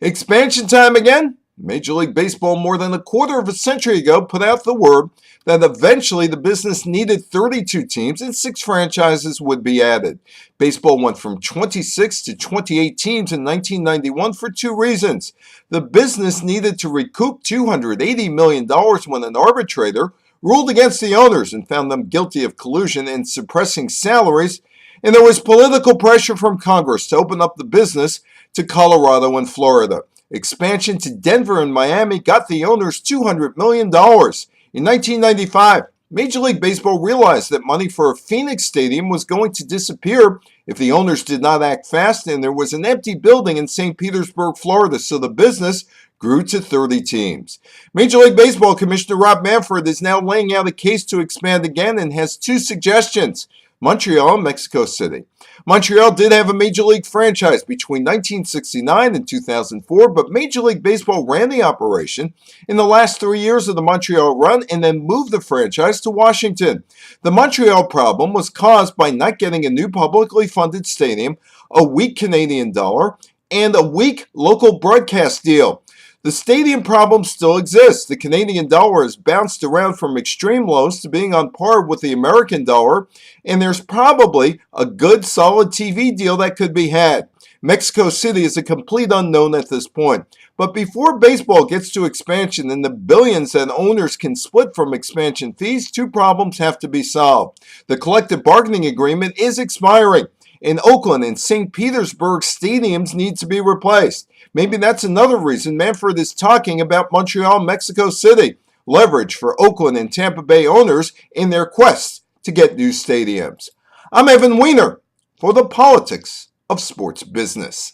Expansion time again? Major League Baseball more than a quarter of a century ago put out the word that eventually the business needed 32 teams and 6 franchises would be added. Baseball went from 26 to 28 teams in 1991 for 2 reasons. The business needed to recoup $280 million when an arbitrator ruled against the owners and found them guilty of collusion and suppressing salaries, and there was political pressure from Congress to open up the business to Colorado and Florida. Expansion to Denver and Miami got the owners $200 million. In 1995, Major League Baseball realized that money for a Phoenix stadium was going to disappear if the owners did not act fast, and there was an empty building in St. Petersburg, Florida, so the business grew to 30 teams. Major League Baseball Commissioner Rob Manfred is now laying out a case to expand again and has 2 suggestions: Montreal and Mexico City. Montreal did have a Major League franchise between 1969 and 2004, but Major League Baseball ran the operation in the last 3 years of the Montreal run and then moved the franchise to Washington. The Montreal problem was caused by not getting a new publicly funded stadium, a weak Canadian dollar, and a weak local broadcast deal. The stadium problem still exists. The Canadian dollar has bounced around from extreme lows to being on par with the American dollar, and there's probably a good, solid TV deal that could be had. Mexico City is a complete unknown at this point. But before baseball gets to expansion and the billions that owners can split from expansion fees, 2 problems have to be solved. The collective bargaining agreement is expiring. In Oakland and St. Petersburg, stadiums need to be replaced. Maybe that's another reason Manfred is talking about Montreal and Mexico City, leverage for Oakland and Tampa Bay owners in their quest to get new stadiums. I'm Evan Weiner for the Politics of Sports Business.